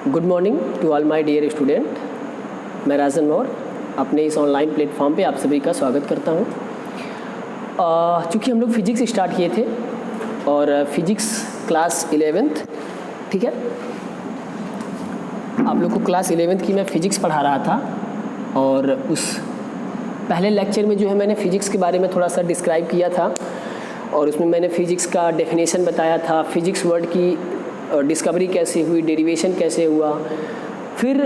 Good morning to all my dear student. मैं राजन मौर्य अपने इस ऑनलाइन प्लेटफॉर्म पे आप सभी का स्वागत करता हूँ। चूँकि हम लोग फिजिक्स स्टार्ट किए थे और फिजिक्स क्लास 11th, ठीक है, आप लोग को क्लास 11th की मैं फ़िज़िक्स पढ़ा रहा था और उस पहले लेक्चर में जो है मैंने फ़िज़िक्स के बारे में थोड़ा सा डिस्क्राइब किया था और उसमें मैंने फ़िज़िक्स का डेफिनेशन बताया था, फ़िज़िक्स वर्ड की डिस्कवरी कैसे हुई, डेरिवेशन कैसे हुआ। फिर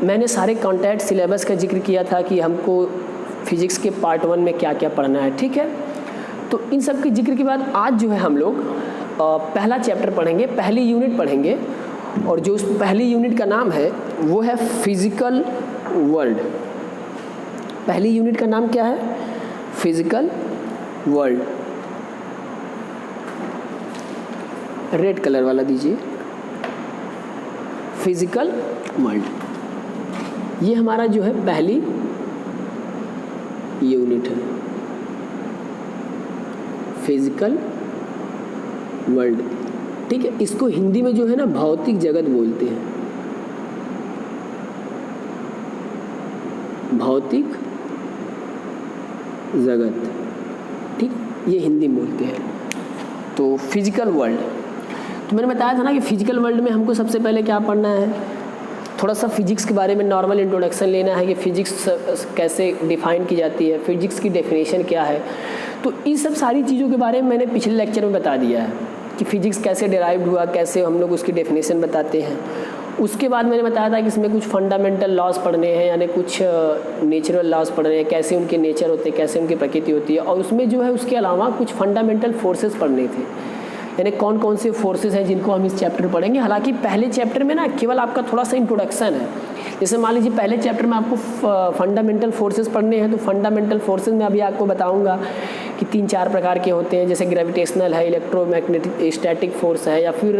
मैंने सारे कॉन्टेंट सिलेबस का जिक्र किया था कि हमको फ़िज़िक्स के पार्ट 1 में क्या क्या पढ़ना है, ठीक है। तो इन सब के जिक्र के बाद आज जो है हम लोग पहला चैप्टर पढ़ेंगे, पहली यूनिट पढ़ेंगे और जो उस पहली यूनिट का नाम है वो है फिज़िकल वर्ल्ड। पहली यूनिट का नाम क्या है? Physical world. रेड कलर वाला दीजिए। फिज़िकल वर्ल्ड ये हमारा जो है पहली यूनिट है, फिज़िकल वर्ल्ड, ठीक है। इसको हिंदी में जो है ना भौतिक जगत बोलते हैं, भौतिक जगत, ठीक, ये हिंदी में बोलते हैं। तो फिज़िकल वर्ल्ड, तो मैंने बताया था ना कि फ़िज़िकल वर्ल्ड में हमको सबसे पहले क्या पढ़ना है, थोड़ा सा फिज़िक्स के बारे में नॉर्मल इंट्रोडक्शन लेना है कि फ़िज़िक्स कैसे डिफ़ाइन की जाती है, फ़िज़िक्स की डेफिनेशन क्या है। तो इन सब सारी चीज़ों के बारे में मैंने पिछले लेक्चर में बता दिया है कि फ़िज़िक्स कैसे डिराइव्ड हुआ, कैसे हम लोग उसकी डेफिनेशन बताते हैं। उसके बाद मैंने बताया था कि इसमें कुछ फंडामेंटल लॉज पढ़ने हैं, यानी कुछ नेचुरल लॉज पढ़ने हैं, कैसे उनके नेचर होते हैं, कैसे उनकी प्रकृति होती है। और उसमें जो है उसके अलावा कुछ फंडामेंटल फोर्सेस पढ़ने थे, यानी कौन कौन से फोर्सेस हैं जिनको हम इस चैप्टर में पढ़ेंगे। हालांकि पहले चैप्टर में ना केवल आपका थोड़ा सा इंट्रोडक्शन है। जैसे मान लीजिए पहले चैप्टर में आपको फंडामेंटल फोर्सेस पढ़ने हैं, तो फंडामेंटल फोर्सेस में अभी आपको बताऊंगा कि 3-4 प्रकार के होते हैं, जैसे ग्रेविटेशनल है, इलेक्ट्रोमैग्नेटिक स्टैटिक फोर्स है, या फिर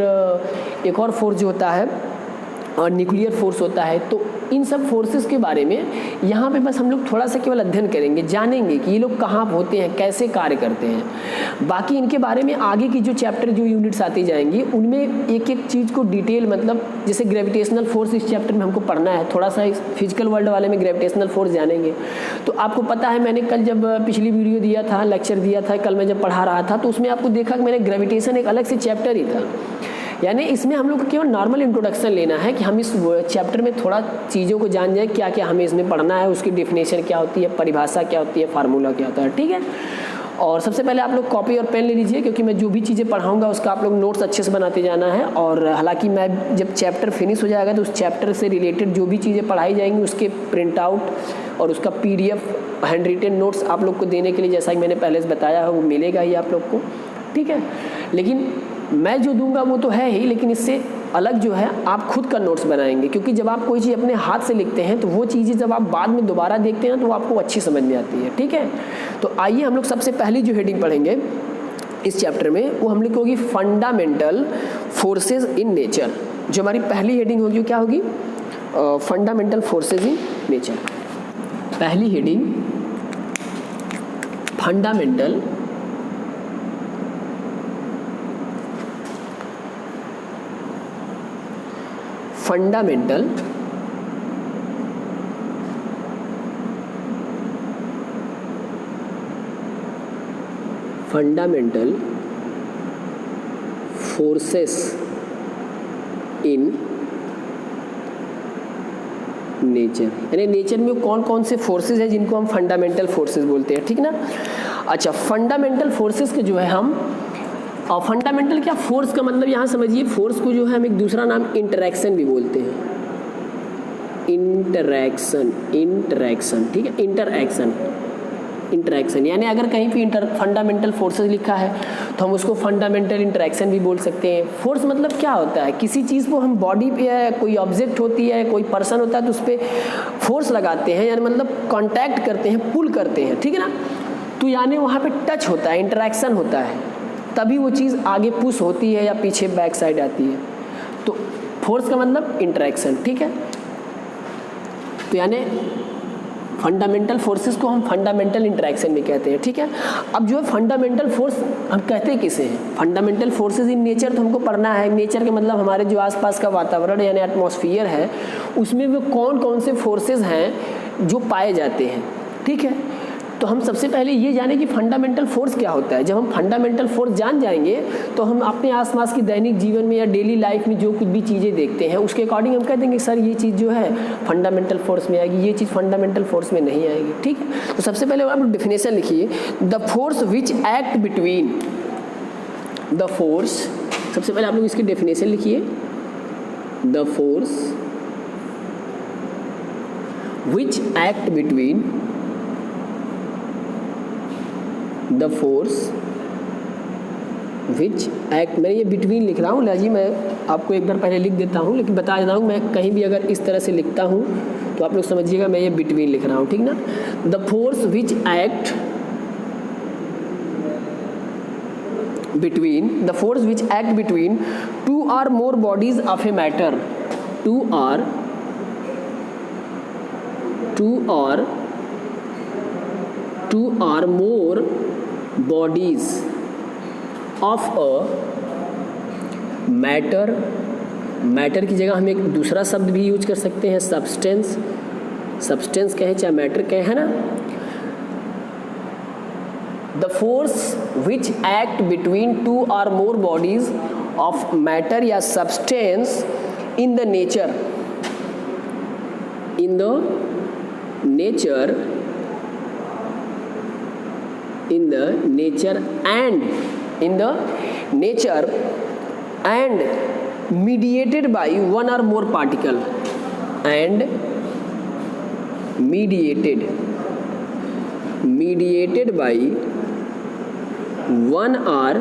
एक और फोर्स जो होता है और न्यूक्लियर फोर्स होता है। तो इन सब फोर्सेस के बारे में यहाँ पे बस हम लोग थोड़ा सा केवल अध्ययन करेंगे, जानेंगे कि ये लोग कहाँ होते हैं, कैसे कार्य करते हैं। बाकी इनके बारे में आगे की जो चैप्टर जो यूनिट्स आती जाएंगी उनमें एक एक चीज़ को डिटेल, मतलब जैसे ग्रेविटेशनल फोर्स इस चैप्टर में हमको पढ़ना है, थोड़ा सा इस फिजिकल वर्ल्ड वाले में ग्रेविटेशनल फोर्स जानेंगे। तो आपको पता है मैंने कल जब पिछली वीडियो दिया था, लेक्चर दिया था, कल मैं जब पढ़ा रहा था, तो उसमें आपको देखा कि मैंने ग्रेविटेशन एक अलग से चैप्टर ही था। यानी इसमें हम लोग को केवल नॉर्मल इंट्रोडक्शन लेना है कि हम इस चैप्टर में थोड़ा चीज़ों को जान जाए, क्या क्या हमें इसमें पढ़ना है, उसकी डेफिनेशन क्या होती है, परिभाषा क्या होती है, फार्मूला क्या होता है, ठीक है। और सबसे पहले आप लोग कॉपी और पेन ले लीजिए, क्योंकि मैं जो भी चीज़ें पढ़ाऊंगा उसका आप लोग नोट्स अच्छे से बनाते जाना है। और हालांकि मैं जब चैप्टर फिनिश हो जाएगा तो उस चैप्टर से रिलेटेड जो भी चीज़ें पढ़ाई जाएंगी उसके प्रिंट आउट और उसका PDF हैंड रिटेन नोट्स आप लोग को देने के लिए, जैसा कि मैंने पहले से बताया है, वो मिलेगा ही आप लोग को, ठीक है। लेकिन मैं जो दूंगा वो तो है ही, लेकिन इससे अलग जो है आप खुद का नोट्स बनाएंगे, क्योंकि जब आप कोई चीज़ अपने हाथ से लिखते हैं तो वो चीज़ें जब आप बाद में दोबारा देखते हैं तो वो आपको अच्छी समझ में आती है, ठीक है। तो आइए हम लोग सबसे पहली जो हेडिंग पढ़ेंगे इस चैप्टर में वो हम लोग होगी फंडामेंटल फोर्सेज इन नेचर। जो हमारी पहली हेडिंग होगी क्या होगी? Fundamental forces in nature. पहली heading fundamental fundamental fundamental forces in nature, यानी नेचर में कौन कौन से फोर्सेस हैं जिनको हम फंडामेंटल फोर्सेस बोलते हैं, ठीक ना। अच्छा, फंडामेंटल फोर्सेस के जो है हम, और फंडामेंटल क्या, फोर्स का मतलब यहाँ समझिए, फोर्स को जो है हम एक दूसरा नाम इंटरैक्शन भी बोलते हैं, इंटरैक्शन, ठीक है, इंटरैक्शन यानी अगर कहीं पे फंडामेंटल फोर्सेस लिखा है तो हम उसको फंडामेंटल इंटरैक्शन भी बोल सकते हैं। फोर्स मतलब क्या होता है, किसी चीज़ को हम बॉडी पे है, कोई ऑब्जेक्ट होती है, कोई पर्सन होता है तो उस पर फोर्स लगाते हैं, यानी मतलब कांटेक्ट करते हैं, पुल करते हैं, ठीक है ना। तो यानी वहाँ पे टच होता है, इंटरैक्शन होता है, तभी वो चीज़ आगे पुश होती है या पीछे बैक साइड आती है। तो फोर्स का मतलब इंटरैक्शन, ठीक है। तो यानी फंडामेंटल फोर्सेस को हम फंडामेंटल इंटरेक्शन में कहते हैं, ठीक है। अब जो है फंडामेंटल फोर्स हम कहते किसे हैं, फंडामेंटल फोर्सेस इन नेचर तो हमको पढ़ना है। नेचर के मतलब हमारे जो आसपास का वातावरण यानी एटमॉस्फेयर है, उसमें वो कौन कौन से फोर्सेस हैं जो पाए जाते हैं, ठीक है। तो हम सबसे पहले ये जाने कि फंडामेंटल फोर्स क्या होता है। जब हम फंडामेंटल फोर्स जान जाएंगे तो हम अपने आसपास की दैनिक जीवन में या डेली लाइफ में जो कुछ भी चीज़ें देखते हैं उसके अकॉर्डिंग हम कह देंगे सर ये चीज़ जो है फंडामेंटल फोर्स में आएगी, ये चीज़ फंडामेंटल फोर्स में नहीं आएगी, ठीक है। तो सबसे पहले आप डेफिनेशन लिखिए, the force which act between the force, सबसे पहले आप लोग इसकी डेफिनेशन लिखिए, the force which act between the force which act, मैं ये बिटवीन लिख रहा हूँ लाजी, मैं आपको एक बार पहले लिख देता हूँ, लेकिन बता देता हूँ मैं कहीं भी अगर इस तरह से लिखता हूँ तो आप लोग समझिएगा मैं ये बिटवीन लिख रहा हूँ, ठीक ना। The force which act between, the force which act between two or more bodies of a matter, two or more bodies of a matter, matter की जगह हम एक दूसरा शब्द भी यूज कर सकते हैं, सब्सटेंस, सब्सटेंस कहें चाहे मैटर कहें, है ना। The force which act between two or more bodies of matter या substance in the nature, in the nature and mediated by one or more particle, and mediated by one or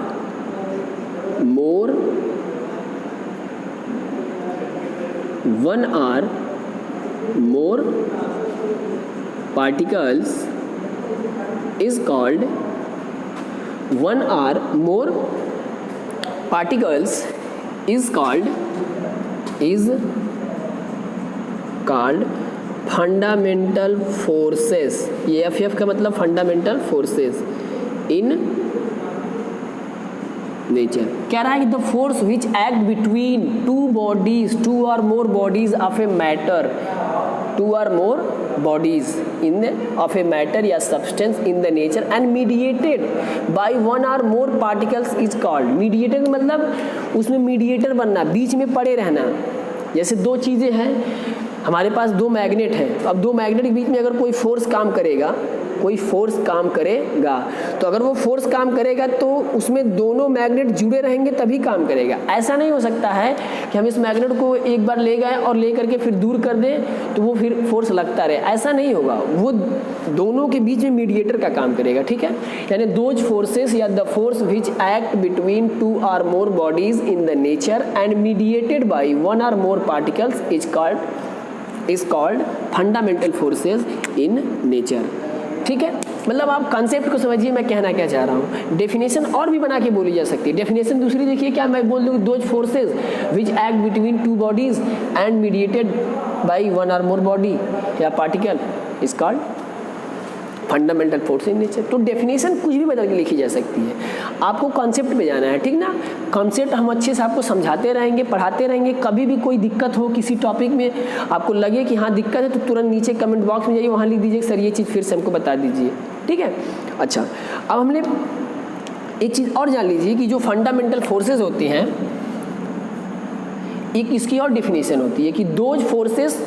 more particles is called, one or more particles is called fundamental forces। ये F का मतलब fundamental forces in nature. कह रहा है कि the force which act between two bodies, two or more bodies of a matter, two or more bodies of a matter या substance in the nature and mediated by one or more particles is called, mediated मतलब उसमें mediator बनना, बीच में पड़े रहना। जैसे दो चीज़ें हैं, हमारे पास दो मैग्नेट हैं, अब दो मैग्नेट के बीच में अगर कोई फोर्स काम करेगा, तो अगर वो फोर्स काम करेगा तो उसमें दोनों मैग्नेट जुड़े रहेंगे तभी काम करेगा। ऐसा नहीं हो सकता है कि हम इस मैग्नेट को एक बार ले गए और ले करके फिर दूर कर दें तो वो फिर फोर्स लगता रहे, ऐसा नहीं होगा। वो दोनों के बीच में मीडिएटर का काम करेगा, ठीक है। यानी दोज फोर्सेस या the force which act between two or more bodies in the nature and mediated by one or more particles is called fundamental forces in nature, ठीक है। मतलब आप कॉन्सेप्ट को समझिए मैं कहना क्या चाह रहा हूँ। डेफिनेशन और भी बना के बोली जा सकती है। डेफिनेशन दूसरी देखिए, क्या मैं बोल दूँ, those forces which act between two bodies and mediated by one or more body या particle is called fundamental force in nature. तो डेफिनेशन कुछ भी बदल के लिखी जा सकती है, आपको कॉन्सेप्ट पे जाना है, ठीक ना। कॉन्सेप्ट हम अच्छे से आपको समझाते रहेंगे, पढ़ाते रहेंगे। कभी भी कोई दिक्कत हो किसी टॉपिक में, आपको लगे कि हाँ दिक्कत है, तो तुरंत नीचे कमेंट बॉक्स में जाइए, वहाँ लिख दीजिए सर ये चीज़ फिर से हमको बता दीजिए, ठीक है। अच्छा, अब हमने एक चीज़ और जान लीजिए कि जो फंडामेंटल फोर्सेज होती हैं, एक इसकी और डेफिनेशन होती है कि those forces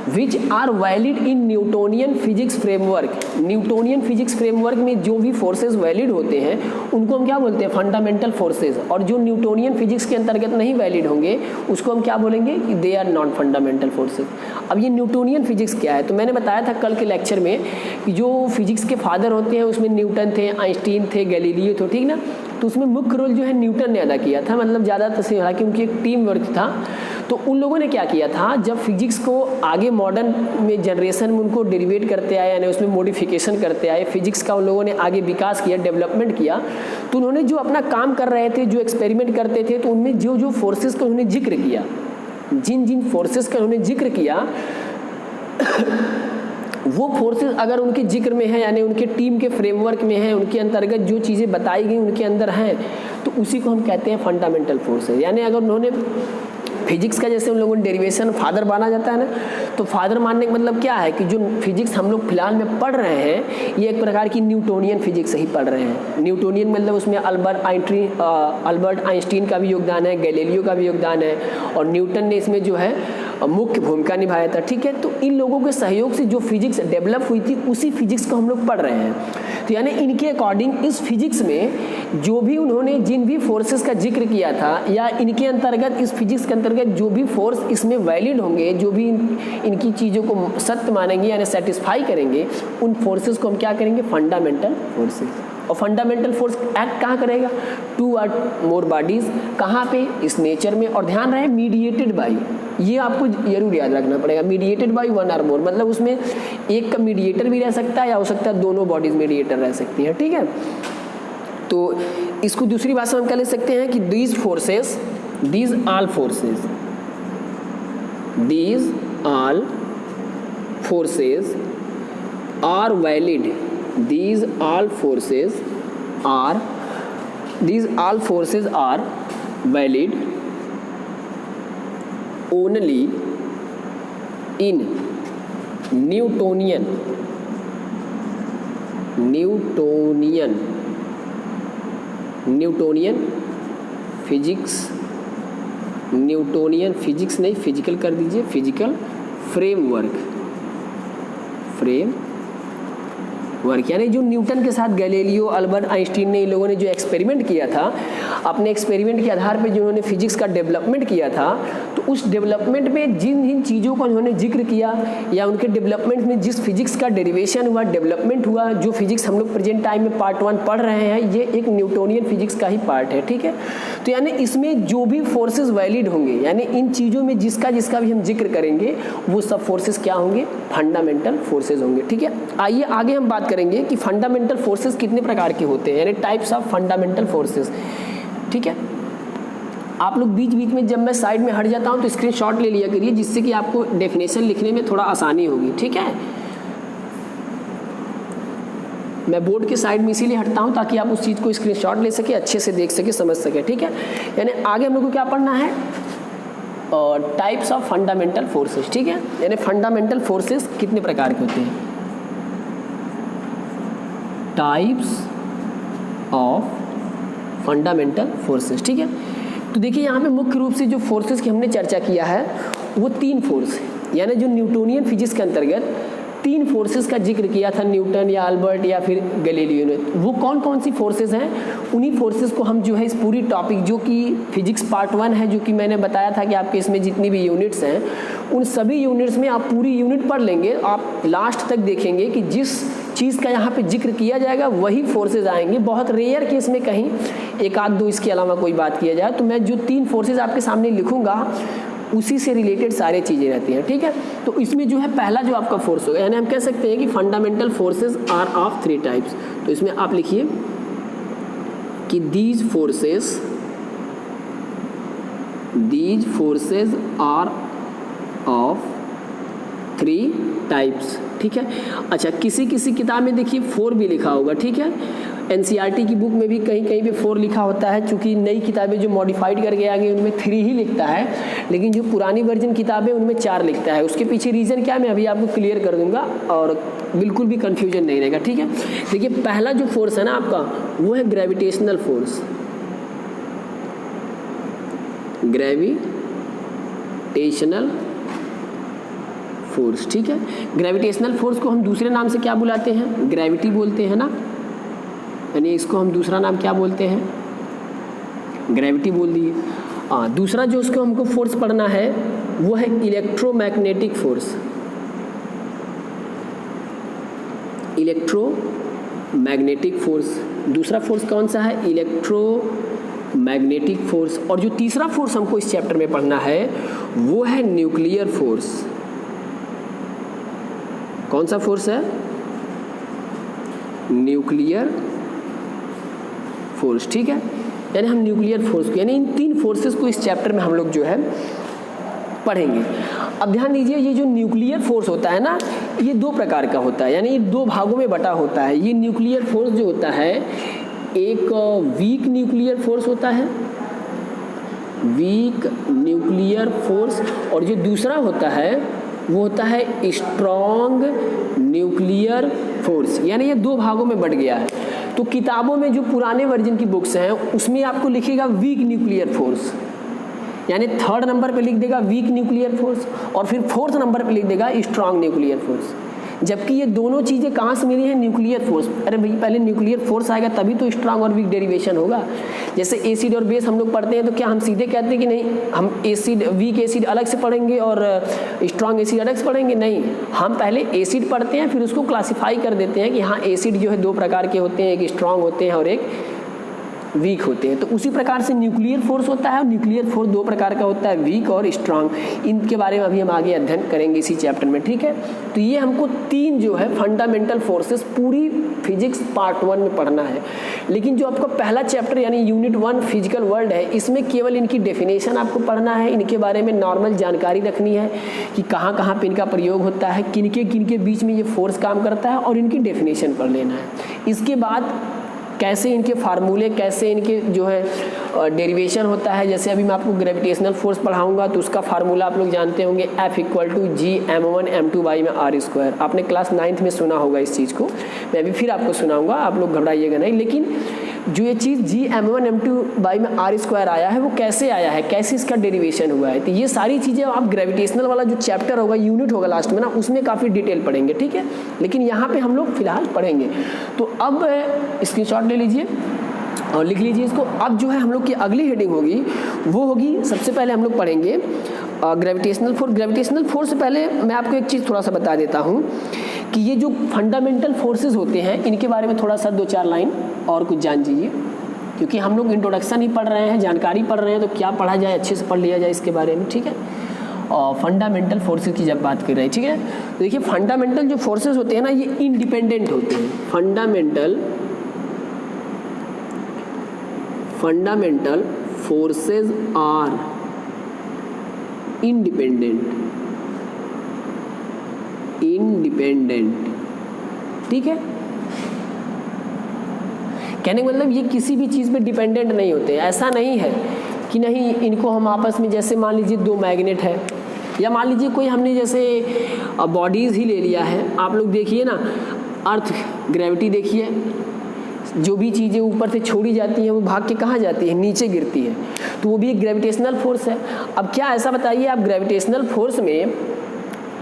which are valid in Newtonian physics framework. Newtonian physics framework में जो भी फोर्सेस वैलिड होते हैं उनको हम क्या बोलते हैं, फंडामेंटल फोर्सेस। और जो न्यूटोनियन फिजिक्स के अंतर्गत नहीं वैलिड होंगे उसको हम क्या बोलेंगे कि they are non fundamental forces. अब ये न्यूटोनियन फिजिक्स क्या है, तो मैंने बताया था कल के लेक्चर में कि जो फिजिक्स के फादर होते हैं उसमें न्यूटन थे, आइंस्टीन थे, गैलीलियो थे, ठीक ना। तो उसमें मुख्य रोल जो है न्यूटन ने अदा किया था, मतलब ज़्यादातर से, हालांकि उनकी एक टीम वर्क था। तो उन लोगों ने क्या किया था, जब फिजिक्स को आगे मॉडर्न में जनरेशन में उनको डेरिवेट करते आए, यानी उसमें मॉडिफिकेशन करते आए, फिजिक्स का उन लोगों ने आगे विकास किया, डेवलपमेंट किया। तो उन्होंने जो अपना काम कर रहे थे, जो एक्सपेरिमेंट करते थे, तो उनमें जो जो फोर्सेस का उन्होंने जिक्र किया, जिन जिन फोर्सेस का उन्होंने जिक्र किया वो फोर्सेस अगर उनके जिक्र में है, यानी उनके टीम के फ्रेमवर्क में है, उनके अंतर्गत जो चीज़ें बताई गई उनके अंदर हैं, तो उसी को हम कहते हैं फंडामेंटल फोर्सेस। यानी अगर उन्होंने फिजिक्स का जैसे उन लोगों ने डेरिवेशन फादर माना जाता है ना, तो फादर मानने का मतलब क्या है कि जो फिजिक्स हम लोग फिलहाल में पढ़ रहे हैं ये एक प्रकार की न्यूटोनियन फिजिक्स ही पढ़ रहे हैं। न्यूटोनियन मतलब उसमें अल्बर्ट आइंस्टीन का भी योगदान है, गैलीलियो का भी योगदान है, और न्यूटन ने इसमें जो है मुख्य भूमिका निभाया था। ठीक है, तो इन लोगों के सहयोग से जो फिजिक्स डेवलप हुई थी उसी फिजिक्स को हम लोग पढ़ रहे हैं। तो यानी इनके अकॉर्डिंग इस फिजिक्स में जो भी उन्होंने जिन भी फोर्सेस का जिक्र किया था, या इनके अंतर्गत इस फिजिक्स के अंतर्गत जो भी फोर्स इसमें वैलिड होंगे, जो भी इनकी चीज़ों को सत्य मानेंगे यानी सेटिस्फाई करेंगे, उन फोर्सेस को हम क्या करेंगे? Fundamental forces. और फंडामेंटल फोर्स एक्ट कहाँ करेगा? 2 और मोर बॉडीज, कहाँ पे? इस नेचर में। और ध्यान रहे मीडिएटेड बाई, ये आपको जरूर याद रखना पड़ेगा, मीडिएटेड बाई 1 और मोर, मतलब उसमें एक का मीडिएटर भी रह सकता है या हो सकता है दोनों बॉडीज मीडिएटर रह सकती हैं। ठीक है, तो इसको दूसरी भाषा में हम क्या ले सकते हैं कि these all forces are valid, these all forces are valid only in Newtonian physics नहीं, फिजिकल कर दीजिए, फिजिकल फ्रेमवर्क यानी जो न्यूटन के साथ गैलीलियो, अल्बर्ट आइंस्टीन ने इन लोगों ने जो एक्सपेरिमेंट किया था, अपने एक्सपेरिमेंट के आधार पर जो उन्होंने फिजिक्स का डेवलपमेंट किया था, तो उस डेवलपमेंट में जिन चीज़ों का उन्होंने जिक्र किया, या उनके डेवलपमेंट में जिस फिजिक्स का डेरिवेशन हुआ, डेवलपमेंट हुआ, जो फिजिक्स हम लोग प्रेजेंट टाइम में पार्ट 1 पढ़ रहे हैं, ये एक न्यूटोनियन फिजिक्स का ही पार्ट है। ठीक है, तो यानी इसमें जो भी फोर्सेज वैलिड होंगे, यानी इन चीज़ों में जिसका भी हम जिक्र करेंगे, वो सब फोर्सेज क्या होंगे? फंडामेंटल फोर्सेज होंगे। ठीक है, आइए आगे हम बात करेंगे कि फंडामेंटल फोर्सेस कितने प्रकार के होते हैं, यानी टाइप्स ऑफ फंडामेंटल फोर्सेस। ठीक है, आप लोग बीच बीच में जब मैं साइड में हट जाता हूं तो स्क्रीनशॉट ले लिया करिए, जिससे कि आपको डेफिनेशन लिखने में थोड़ा आसानी होगी। ठीक है, मैं बोर्ड के साइड में इसीलिए हटता हूं ताकि आप उस चीज़ को स्क्रीनशॉट ले सके, अच्छे से देख सके, समझ सके। ठीक है, यानी आगे हम लोग को क्या पढ़ना है? और टाइप्स ऑफ फंडामेंटल फोर्सेस। ठीक है, यानी फंडामेंटल फोर्सेस कितने प्रकार के होते हैं? Types of fundamental forces. ठीक है, तो देखिए यहाँ पे मुख्य रूप से जो फोर्सेस की हमने चर्चा किया है वो 3 फोर्स है, यानी जो न्यूटोनियन फिजिक्स के अंतर्गत 3 फोर्सेस का जिक्र किया था न्यूटन या अल्बर्ट या फिर गैलीलियो ने। वो कौन कौन सी फोर्सेस हैं? उन्हीं फोर्सेस को हम जो है इस पूरी टॉपिक, जो कि फिजिक्स पार्ट 1 है, जो कि मैंने बताया था कि आपके इसमें जितनी भी यूनिट्स हैं, उन सभी यूनिट्स में आप पूरी यूनिट पढ़ लेंगे, आप लास्ट तक देखेंगे कि जिस चीज़ का यहाँ पे जिक्र किया जाएगा वही फोर्सेज आएंगे। बहुत रेयर केस में कहीं 1 आध 2 इसके अलावा कोई बात किया जाए, तो मैं जो 3 फोर्सेज आपके सामने लिखूंगा उसी से रिलेटेड सारी चीज़ें रहती हैं। ठीक है, तो इसमें जो है पहला जो आपका फोर्स होगा, यानी हम कह सकते हैं कि fundamental forces are of 3 types. तो इसमें आप लिखिए कि these forces are of 3 types. ठीक है, अच्छा, किसी किताब में देखिए 4 भी लिखा होगा। ठीक है, एनसीईआरटी की बुक में भी कहीं कहीं पे 4 लिखा होता है, चूंकि नई किताबें जो मॉडिफाइड करके आ गई उनमें 3 ही लिखता है, लेकिन जो पुरानी वर्जन किताबें उनमें 4 लिखता है। उसके पीछे रीज़न क्या है मैं अभी आपको क्लियर कर दूंगा और बिल्कुल भी कन्फ्यूजन नहीं रहेगा। ठीक है, देखिए पहला जो फोर्स है ना आपका, वो है ग्रेविटेशनल फोर्स। Gravitational force. ठीक है, ग्रेविटेशनल फोर्स को हम दूसरे नाम से क्या बुलाते हैं? ग्रेविटी बोलते हैं ना, यानी इसको हम दूसरा नाम क्या बोलते हैं? ग्रेविटी बोल दिए। दूसरा जो उसको हमको फोर्स पढ़ना है वो है इलेक्ट्रोमैग्नेटिक फोर्स। इलेक्ट्रोमैग्नेटिक फोर्स दूसरा फोर्स कौन सा है? Electromagnetic force. और जो तीसरा फोर्स हमको इस चैप्टर में पढ़ना है वो है न्यूक्लियर फोर्स। कौन सा फोर्स है? Nuclear force. ठीक है, यानी हम न्यूक्लियर फोर्स को, यानी इन 3 फोर्सेस को इस चैप्टर में हम लोग जो है पढ़ेंगे। अब ध्यान दीजिए, ये जो न्यूक्लियर फोर्स होता है ना, ये दो प्रकार का होता है, यानी ये दो भागों में बटा होता है। ये न्यूक्लियर फोर्स जो होता है, एक वीक न्यूक्लियर फोर्स होता है, वीक न्यूक्लियर फोर्स, और जो दूसरा होता है वो होता है स्ट्रॉन्ग न्यूक्लियर फोर्स। यानी ये दो भागों में बट गया है। तो किताबों में जो पुराने वर्जन की बुक्स हैं उसमें आपको लिखेगा वीक न्यूक्लियर फोर्स, यानी थर्ड नंबर पे लिख देगा वीक न्यूक्लियर फोर्स, और फिर फोर्थ नंबर पे लिख देगा स्ट्रॉन्ग न्यूक्लियर फोर्स। जबकि ये दोनों चीज़ें कहाँ से मिली हैं? Nuclear force. अरे भाई, पहले न्यूक्लियर फोर्स आएगा तभी तो स्ट्रॉन्ग और वीक डेरिवेशन होगा। जैसे एसिड और बेस हम लोग पढ़ते हैं तो क्या हम सीधे कहते हैं कि नहीं हम एसिड, वीक एसिड अलग से पढ़ेंगे और स्ट्रॉन्ग एसिड अलग से पढ़ेंगे? नहीं, हम पहले एसिड पढ़ते हैं, फिर उसको क्लासीफाई कर देते हैं कि हाँ एसिड जो है दो प्रकार के होते हैं, एक स्ट्रॉन्ग होते हैं और एक वीक होते हैं। तो उसी प्रकार से न्यूक्लियर फोर्स होता है, और न्यूक्लियर फोर्स दो प्रकार का होता है, वीक और स्ट्रांग। इनके बारे में अभी हम आगे अध्ययन करेंगे इसी चैप्टर में, ठीक है। तो ये हमको तीन जो है फंडामेंटल फोर्सेस पूरी फिजिक्स पार्ट 1 में पढ़ना है। लेकिन जो आपका पहला चैप्टर यानी यूनिट 1 फिजिकल वर्ल्ड है, इसमें केवल इनकी डेफिनेशन आपको पढ़ना है, इनके बारे में नॉर्मल जानकारी रखनी है कि कहाँ कहाँ पे इनका प्रयोग होता है, किनके बीच में ये फोर्स काम करता है, और इनकी डेफिनेशन पढ़ लेना है। इसके बाद कैसे इनके फार्मूले, कैसे इनके जो है डेरिवेशन होता है। जैसे अभी मैं आपको ग्रेविटेशनल फोर्स पढ़ाऊंगा तो उसका फार्मूला आप लोग जानते होंगे, F=G(m1m2)/r²। आपने क्लास 9th में सुना होगा इस चीज़ को, मैं अभी फिर आपको सुनाऊंगा, आप लोग घबराइएगा नहीं। लेकिन जो ये चीज़ G(m1m2)/r² आया है वो कैसे आया है, कैसे इसका डेरिवेशन हुआ है, तो ये सारी चीज़ें आप ग्रेविटेशनल वाला जो चैप्टर होगा, यूनिट होगा लास्ट में ना, उसमें काफ़ी डिटेल पढ़ेंगे, ठीक है। लेकिन यहाँ पे हम लोग फिलहाल पढ़ेंगे। तो अब स्क्रीनशॉट ले लीजिए और लिख लीजिए इसको। अब जो है हम लोग की अगली हेडिंग होगी वो होगी, सबसे पहले हम लोग पढ़ेंगे ग्रेविटेशनल फोर्स। ग्रेविटेशनल फोर्स से पहले मैं आपको एक चीज़ थोड़ा सा बता देता हूँ कि ये जो फंडामेंटल फोर्सेस होते हैं इनके बारे में थोड़ा सा 2-4 लाइन और कुछ जान लीजिए, क्योंकि हम लोग इंट्रोडक्शन ही पढ़ रहे हैं, जानकारी पढ़ रहे हैं, तो क्या पढ़ा जाए, अच्छे से पढ़ लिया जाए इसके बारे में, ठीक है। और फंडामेंटल फोर्सेस की जब बात कर रहे हैं, ठीक है, तो देखिए फंडामेंटल जो फोर्सेस होते हैं ना, ये इंडिपेंडेंट होते हैं। फंडामेंटल फोर्सेस आर इंडिपेंडेंट, ठीक है। कहने का मतलब ये किसी भी चीज़ पे डिपेंडेंट नहीं होते। ऐसा नहीं है कि नहीं इनको हम आपस में, जैसे मान लीजिए दो मैग्नेट है, या मान लीजिए कोई हमने जैसे बॉडीज़ ही ले लिया है। आप लोग देखिए ना, अर्थ ग्रेविटी देखिए, जो भी चीज़ें ऊपर से छोड़ी जाती हैं वो भाग के कहाँ जाती है, नीचे गिरती है, तो वो भी एक ग्रेविटेशनल फोर्स है। अब क्या ऐसा बताइए, आप ग्रेविटेशनल फोर्स में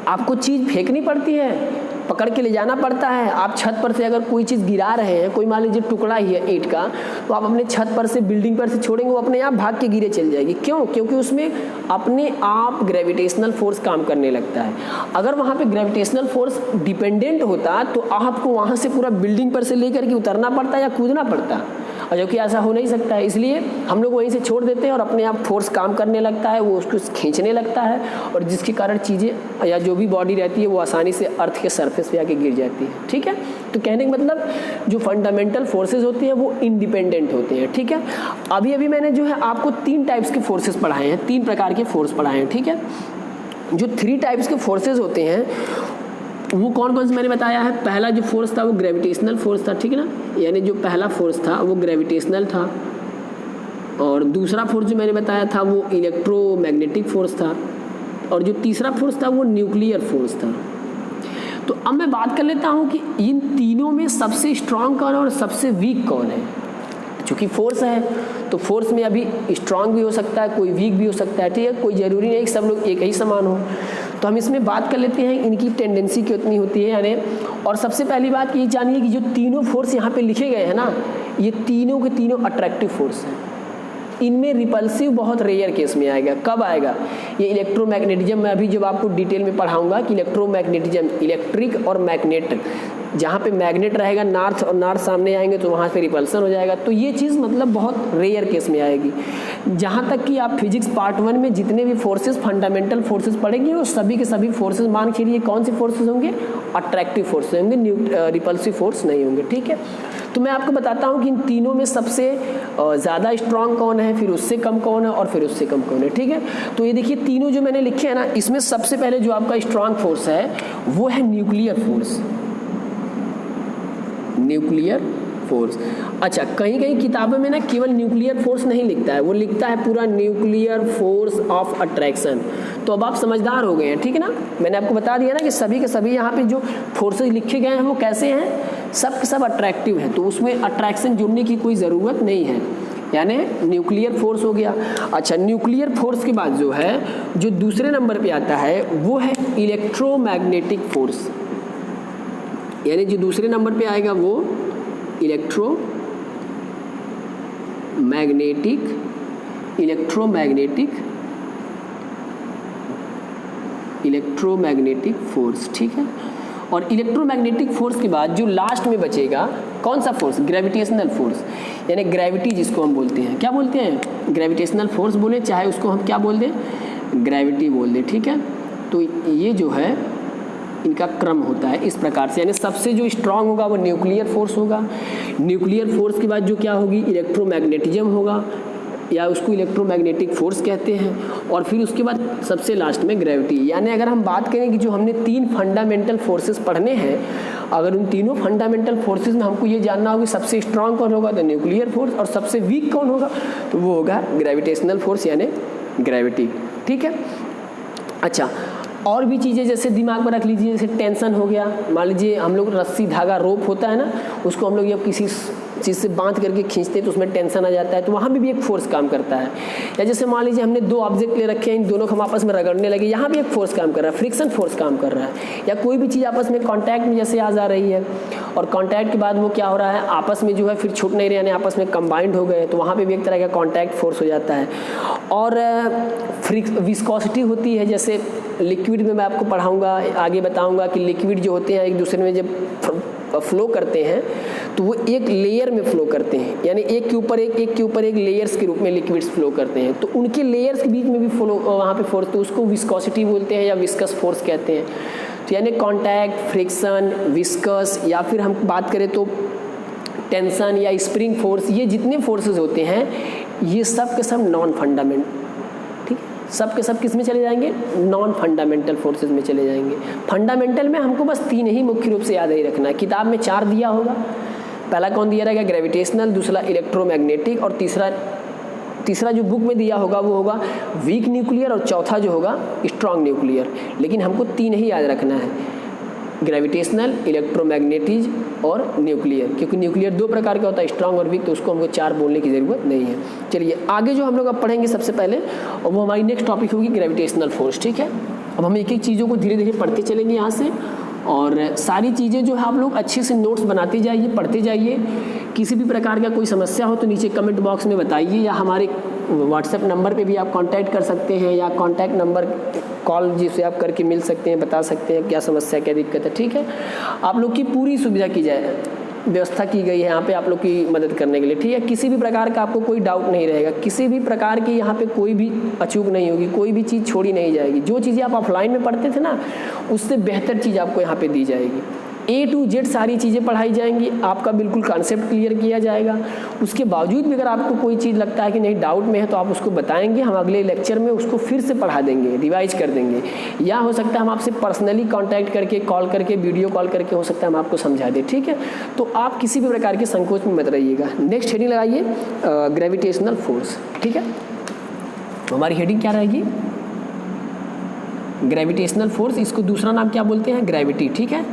आपको चीज़ फेंकनी पड़ती है, पकड़ के ले जाना पड़ता है। आप छत पर से अगर कोई चीज़ गिरा रहे हैं, कोई मान लीजिए टुकड़ा ही है ईंट का, तो आप अपने छत पर से, बिल्डिंग पर से छोड़ेंगे, वो अपने आप भाग के गिरे चल जाएगी। क्यों? क्योंकि उसमें अपने आप ग्रेविटेशनल फोर्स काम करने लगता है। अगर वहाँ पे ग्रेविटेशनल फोर्स डिपेंडेंट होता तो आपको वहाँ से पूरा बिल्डिंग पर से लेकर के उतरना पड़ता या कूदना पड़ता, और जो कि ऐसा हो नहीं सकता है। इसलिए हम लोग वहीं से छोड़ देते हैं और अपने आप फोर्स काम करने लगता है, वो उसको खींचने लगता है, और जिसके कारण चीज़ें या जो भी बॉडी रहती है वो आसानी से अर्थ के सरफेस पे आके गिर जाती है, ठीक है। तो कहने का मतलब जो फंडामेंटल फोर्सेस होती हैं वो इंडिपेंडेंट होते हैं, ठीक है। अभी मैंने जो है आपको 3 टाइप्स के फोर्सेस पढ़ाए हैं, 3 प्रकार के फोर्स पढ़ाए हैं, ठीक है। जो 3 टाइप्स के फोर्सेस होते हैं वो कौन कौन से मैंने बताया है। पहला जो फोर्स था वो ग्रेविटेशनल फोर्स था, ठीक है ना, यानी जो पहला फोर्स था वो ग्रेविटेशनल था, और दूसरा फोर्स जो मैंने बताया था वो इलेक्ट्रोमैग्नेटिक फोर्स था, और जो तीसरा फोर्स था वो न्यूक्लियर फोर्स था। तो अब मैं बात कर लेता हूँ कि इन तीनों में सबसे स्ट्रांग कौन है और सबसे वीक कौन है। चूँकि फोर्स है तो फोर्स में अभी स्ट्रांग भी हो सकता है, कोई वीक भी हो सकता है, ठीक है, कोई ज़रूरी नहीं कि सब लोग एक ही समान हो। तो हम इसमें बात कर लेते हैं इनकी टेंडेंसी कितनी होती है, यानी। और सबसे पहली बात ये जानिए कि जो तीनों फोर्स यहाँ पे लिखे गए हैं ना, ये तीनों के तीनों अट्रैक्टिव फोर्स हैं। इनमें रिपल्सिव बहुत रेयर केस में आएगा। कब आएगा? ये इलेक्ट्रोमैग्नेटिज्म में अभी जब आपको डिटेल में पढ़ाऊंगा कि इलेक्ट्रोमैग्नेटिज्म, इलेक्ट्रिक और मैग्नेट, जहाँ पे मैग्नेट रहेगा नॉर्थ और नॉर्थ सामने आएंगे तो वहाँ पे रिपल्सन हो जाएगा। तो ये चीज़ मतलब बहुत रेयर केस में आएगी। जहाँ तक कि आप फिजिक्स पार्ट 1 में जितने भी फोर्सेस, फंडामेंटल फोर्सेस पढ़ेंगे वो सभी के सभी फोर्सेस मान के लिए कौन से फोर्सेस होंगे? अट्रैक्टिव फोर्सेस होंगे, रिपल्सिव फोर्स नहीं होंगे, ठीक है। तो मैं आपको बताता हूँ कि इन तीनों में सबसे ज़्यादा स्ट्रांग कौन है, फिर उससे कम कौन है और फिर उससे कम कौन है, ठीक है। तो ये देखिए तीनों जो मैंने लिखे हैं ना, इसमें सबसे पहले जो आपका स्ट्रांग फोर्स है वो है न्यूक्लियर फोर्स। न्यूक्लियर फोर्स, अच्छा कहीं कहीं किताबों में ना केवल न्यूक्लियर फोर्स नहीं लिखता है, वो लिखता है पूरा न्यूक्लियर फोर्स ऑफ अट्रैक्शन। तो अब आप समझदार हो गए हैं, ठीक है ना। मैंने आपको बता दिया ना कि सभी के सभी यहाँ पे जो फोर्सेज लिखे गए हैं वो कैसे हैं, सब के सब अट्रैक्टिव है, तो उसमें अट्रैक्शन जुड़ने की कोई ज़रूरत नहीं है, यानी न्यूक्लियर फोर्स हो गया। अच्छा न्यूक्लियर फोर्स के बाद जो है जो दूसरे नंबर पे आता है वो है इलेक्ट्रोमैग्नेटिक फोर्स, यानी जो दूसरे नंबर पे आएगा वो इलेक्ट्रोमैग्नेटिक फोर्स, ठीक है। और इलेक्ट्रोमैग्नेटिक फोर्स के बाद जो लास्ट में बचेगा कौन सा फोर्स, ग्रेविटेशनल फोर्स, यानी ग्रेविटी जिसको हम बोलते हैं, क्या बोलते हैं, ग्रेविटेशनल फोर्स बोले, चाहे उसको हम क्या बोल दें, ग्रेविटी बोल दें, ठीक है। तो ये जो है इनका क्रम होता है इस प्रकार से, यानी सबसे जो स्ट्रांग होगा वो न्यूक्लियर फोर्स होगा, न्यूक्लियर फोर्स के बाद जो क्या होगी, इलेक्ट्रोमैग्नेटिज्म होगा या उसको इलेक्ट्रोमैग्नेटिक फोर्स कहते हैं, और फिर उसके बाद सबसे लास्ट में ग्रेविटी। यानी अगर हम बात करें कि जो हमने 3 फंडामेंटल फोर्सेस पढ़ने हैं, अगर उन तीनों फंडामेंटल फोर्सेस में हमको ये जानना होगा सबसे स्ट्रांग कौन होगा तो न्यूक्लियर फोर्स, और सबसे वीक कौन होगा तो वो होगा ग्रेविटेशनल फोर्स यानी ग्रेविटी, ठीक है। अच्छा और भी चीज़ें जैसे दिमाग में रख लीजिए, जैसे टेंशन हो गया, मान लीजिए हम लोग रस्सी धागा रोप होता है ना, उसको हम लोग जब किसी चीज़ से बांध करके खींचते हैं तो उसमें टेंशन आ जाता है, तो वहाँ भी एक फोर्स काम करता है। या जैसे मान लीजिए हमने 2 ऑब्जेक्ट ले रखे हैं, इन दोनों को हम आपस में रगड़ने लगे, यहाँ भी एक फोर्स काम कर रहा है, फ्रिक्शन फोर्स काम कर रहा है। या कोई भी चीज़ आपस में कॉन्टैक्ट में जैसे आ जा रही है और कॉन्टैक्ट के बाद वो क्या हो रहा है, आपस में जो है फिर छूट नहीं रहे, यानी आपस में कंबाइंड हो गए, तो वहाँ पर भी एक तरह का कॉन्टैक्ट फोर्स हो जाता है। और विस्कोसिटी होती है, जैसे लिक्विड में मैं आपको पढ़ाऊंगा, आगे बताऊंगा कि लिक्विड जो होते हैं एक दूसरे में जब फ्लो करते हैं तो वो एक लेयर में फ्लो करते हैं, यानी एक के ऊपर एक लेयर्स के रूप में लिक्विड्स फ्लो करते हैं, तो उनके लेयर्स के बीच में भी फ्लो वहाँ पे फोर्स, तो उसको विस्कोसिटी बोलते हैं या विस्कस फोर्स कहते हैं। तो यानी कॉन्टैक्ट, फ्रिक्शन, विस्कस, या फिर हम बात करें तो टेंशन या स्प्रिंग फोर्स, ये जितने फोर्सेस होते हैं ये सब के सब नॉन फंडामेंट, ठीक है, सब के सब किस में चले जाएंगे, नॉन फंडामेंटल फोर्सेस में चले जाएंगे। फंडामेंटल में हमको बस 3 ही मुख्य रूप से याद ही रखना है, किताब में 4 दिया होगा, पहला कौन दिया रहेगा, ग्रेविटेशनल, दूसरा इलेक्ट्रोमैग्नेटिक, और तीसरा जो बुक में दिया होगा वो होगा वीक न्यूक्लियर, और चौथा जो होगा स्ट्रॉन्ग न्यूक्लियर। लेकिन हमको 3 ही याद रखना है, ग्रेविटेशनल, इलेक्ट्रोमैग्नेटिज और न्यूक्लियर, क्योंकि न्यूक्लियर 2 प्रकार का होता है, स्ट्रांग और वीक, तो उसको हमको 4 बोलने की ज़रूरत नहीं है। चलिए आगे जो हम लोग अब पढ़ेंगे सबसे पहले, और वो हमारी नेक्स्ट टॉपिक होगी ग्रेविटेशनल फोर्स, ठीक है। अब हम एक एक चीज़ों को धीरे धीरे पढ़ते चलेंगे यहाँ से, और सारी चीज़ें जो है आप लोग अच्छे से नोट्स बनाते जाइए, पढ़ते जाइए। किसी भी प्रकार का कोई समस्या हो तो नीचे कमेंट बॉक्स में बताइए, या हमारे व्हाट्सएप नंबर पे भी आप कांटेक्ट कर सकते हैं, या कांटेक्ट नंबर कॉल जिससे आप करके मिल सकते हैं, बता सकते हैं क्या समस्या क्या दिक्कत है, ठीक है। आप लोग की पूरी सुविधा की जाए, व्यवस्था की गई है यहाँ पे आप लोग की मदद करने के लिए, ठीक है। किसी भी प्रकार का आपको कोई डाउट नहीं रहेगा, किसी भी प्रकार की यहाँ पे कोई भी अचूक नहीं होगी, कोई भी चीज़ छोड़ी नहीं जाएगी। जो चीज़ें आप ऑफलाइन में पढ़ते थे ना, उससे बेहतर चीज़ आपको यहाँ पे दी जाएगी। A to Z सारी चीज़ें पढ़ाई जाएंगी, आपका बिल्कुल कॉन्सेप्ट क्लियर किया जाएगा। उसके बावजूद भी अगर आपको कोई चीज़ लगता है कि नहीं डाउट में है, तो आप उसको बताएंगे, हम अगले लेक्चर में उसको फिर से पढ़ा देंगे, रिवाइज कर देंगे, या हो सकता है हम आपसे पर्सनली कांटेक्ट करके, कॉल करके, वीडियो कॉल करके हो सकता है हम आपको समझा दें, ठीक है। तो आप किसी भी प्रकार के संकोच में मत रहिएगा। नेक्स्ट हेडिंग लगाइए ग्रेविटेशनल फोर्स, ठीक है। तो हमारी हेडिंग क्या रहेगी, ग्रेविटेशनल फोर्स, इसको दूसरा नाम क्या बोलते हैं, ग्रेविटी, ठीक है,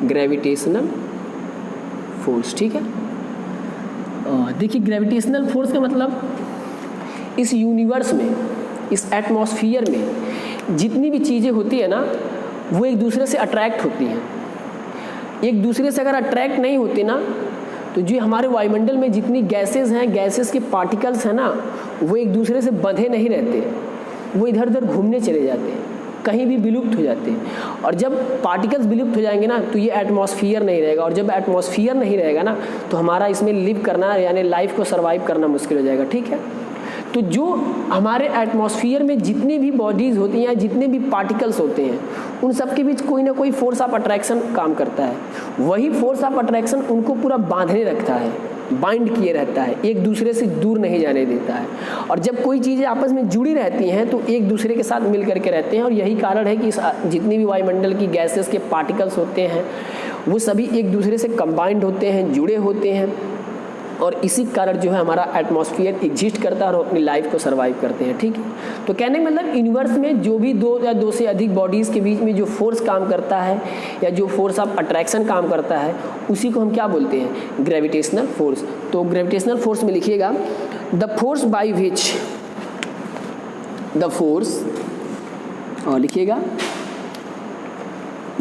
ग्रेविटेशनल फोर्स, ठीक है। देखिए ग्रेविटेशनल फोर्स का मतलब इस यूनिवर्स में, इस एटमॉस्फेयर में जितनी भी चीज़ें होती है ना, वो एक दूसरे से अट्रैक्ट होती हैं। एक दूसरे से अगर अट्रैक्ट नहीं होते ना, तो जो हमारे वायुमंडल में जितनी गैसेस हैं, गैसेस के पार्टिकल्स हैं ना, वो एक दूसरे से बंधे नहीं रहते, वो इधर उधर घूमने चले जाते हैं, कहीं भी विलुप्त हो जाते हैं। और जब पार्टिकल्स विलुप्त हो जाएंगे ना, तो ये एटमॉस्फेयर नहीं रहेगा, और जब एटमॉस्फेयर नहीं रहेगा ना, तो हमारा इसमें लिव करना यानी लाइफ को सर्वाइव करना मुश्किल हो जाएगा, ठीक है। तो जो हमारे एटमॉस्फेयर में जितनी भी बॉडीज़ होती हैं या जितने भी पार्टिकल्स होते हैं उन सब के बीच कोई ना कोई फोर्स ऑफ अट्रैक्शन काम करता है। वही फोर्स ऑफ अट्रैक्शन उनको पूरा बांधे रखता है, बाइंड किए रहता है, एक दूसरे से दूर नहीं जाने देता है। और जब कोई चीज़ें आपस में जुड़ी रहती हैं तो एक दूसरे के साथ मिल करके रहते हैं। और यही कारण है कि जितनी भी वायुमंडल की गैसेस के पार्टिकल्स होते हैं वो सभी एक दूसरे से कंबाइंड होते हैं, जुड़े होते हैं। और इसी कारण जो है हमारा एटमॉस्फेयर एग्जिस्ट करता है और अपनी लाइफ को सर्वाइव करते हैं। ठीक है, तो कहने का मतलब यूनिवर्स में जो भी दो या दो से अधिक बॉडीज़ के बीच में जो फोर्स काम करता है या जो फोर्स ऑफ अट्रैक्शन काम करता है उसी को हम क्या बोलते हैं, ग्रेविटेशनल फोर्स। तो ग्रेविटेशनल फोर्स में लिखिएगा the force by which, the force, और लिखिएगा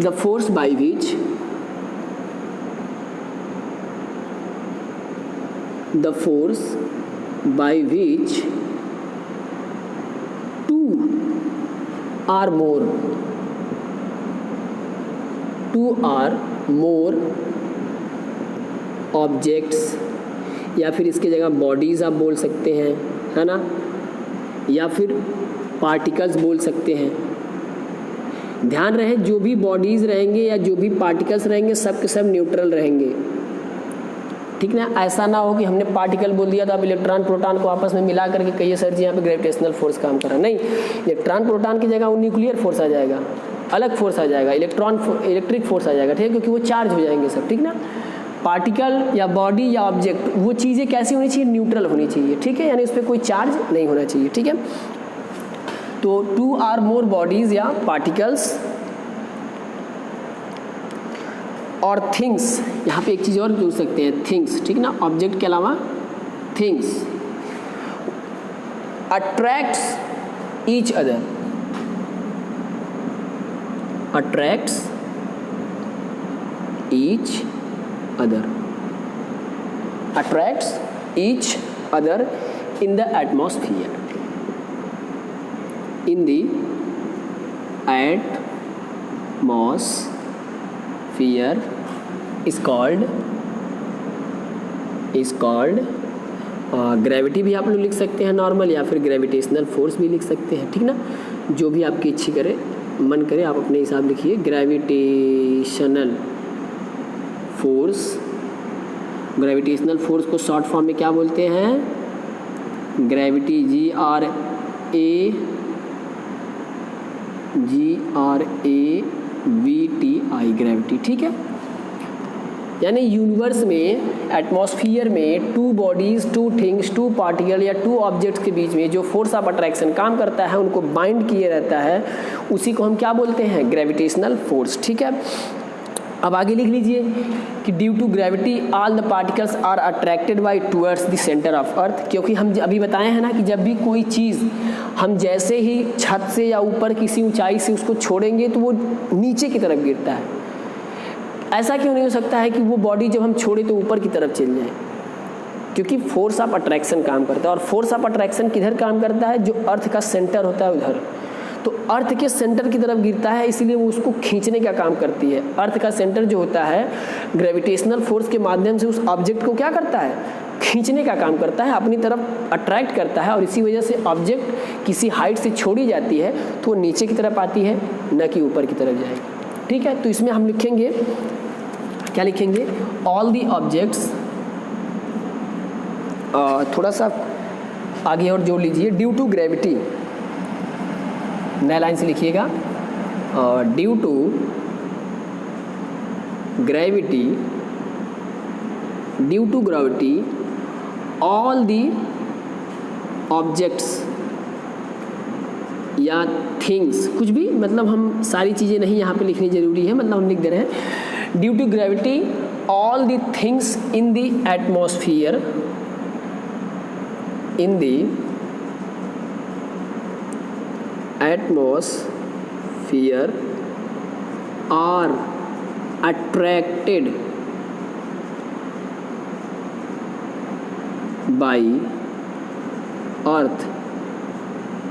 the force by which the force by which two or more objects, या फिर इसके जगह बॉडीज़ आप बोल सकते हैं, है ना, या फिर पार्टिकल्स बोल सकते हैं। ध्यान रहे जो भी बॉडीज़ रहेंगे या जो भी पार्टिकल्स रहेंगे सब के सब न्यूट्रल रहेंगे। ठीक ना, ऐसा ना हो कि हमने पार्टिकल बोल दिया तो अब इलेक्ट्रॉन प्रोटॉन को आपस में मिला करके कहिए सर जी यहाँ पे ग्रेविटेशनल फोर्स काम कर रहा है। नहीं, इलेक्ट्रॉन प्रोटॉन की जगह वो न्यूक्लियर फोर्स आ जाएगा, अलग फोर्स आ जाएगा, इलेक्ट्रिक फोर्स आ जाएगा। ठीक है, क्योंकि वो चार्ज हो जाएंगे सब। ठीक ना, पार्टिकल या बॉडी या ऑब्जेक्ट वो चीज़ें कैसी होनी चाहिए, न्यूट्रल होनी चाहिए। ठीक है, यानी उस पर कोई चार्ज नहीं होना चाहिए। ठीक है, तो टू और मोर बॉडीज़ या पार्टिकल्स और थिंग्स, यहाँ पे एक चीज़ और पूछ सकते हैं, थिंग्स। ठीक ना, ऑब्जेक्ट के अलावा things attracts each other, attracts each other, attracts each other in the atmosphere, in the atmosphere is called gravity भी आप लोग लिख सकते हैं नॉर्मल, या फिर ग्रेविटेशनल फोर्स भी लिख सकते हैं। ठीक ना, जो भी आपकी इच्छा करे, मन करे आप अपने हिसाब लिखिए। ग्रेविटेशनल फोर्स, ग्रेविटेशनल फोर्स को शॉर्ट फॉर्म में क्या बोलते हैं, ग्रेविटी, GRAVITI, ग्रेविटी। ठीक है, यानी यूनिवर्स में, एटमॉस्फेयर में two bodies, two things, two particle या टू ऑब्जेक्ट्स के बीच में जो फोर्स ऑफ अट्रैक्शन काम करता है, उनको बाइंड किए रहता है, उसी को हम क्या बोलते हैं, ग्रेविटेशनल फोर्स। ठीक है, अब आगे लिख लीजिए कि due to gravity all the particles are attracted by towards the centre of earth. क्योंकि हम अभी बताए हैं ना कि जब भी कोई चीज़ हम जैसे ही छत से या ऊपर किसी ऊंचाई से उसको छोड़ेंगे तो वो नीचे की तरफ गिरता है। ऐसा क्यों नहीं हो सकता है कि वो बॉडी जब हम छोड़े तो ऊपर की तरफ चल जाए, क्योंकि फोर्स ऑफ अट्रैक्शन काम करता है। और फोर्स ऑफ अट्रैक्शन किधर काम करता है, जो अर्थ का सेंटर होता है उधर, तो अर्थ के सेंटर की तरफ गिरता है, इसीलिए वो उसको खींचने का काम करती है। अर्थ का सेंटर जो होता है ग्रेविटेशनल फोर्स के माध्यम से उस ऑब्जेक्ट को क्या करता है, खींचने का काम करता है, अपनी तरफ अट्रैक्ट करता है। और इसी वजह से ऑब्जेक्ट किसी हाइट से छोड़ी जाती है तो वो नीचे की तरफ आती है, न कि ऊपर की तरफ जाएगी। ठीक है, तो इसमें हम लिखेंगे, क्या लिखेंगे, ऑल दी ऑब्जेक्ट्स, थोड़ा सा आगे और जोड़ लीजिए, ड्यू टू ग्रेविटी, नया लाइन से लिखिएगा, due to gravity, due to gravity all the objects या थिंग्स, कुछ भी, मतलब हम सारी चीज़ें नहीं यहाँ पे लिखनी जरूरी है, मतलब हम लिख दे रहे हैं due to gravity all the things in the atmosphere, in the atmosphere are attracted by earth,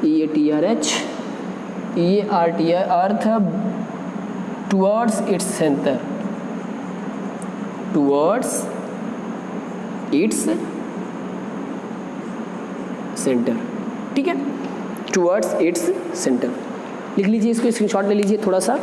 EATRH, earth, towards its centre, towards its centre, ठीक है, टुवर्ड्स इट्स सेंटर। लिख लीजिए इसको, स्क्रीनशॉट ले लीजिए थोड़ा सा।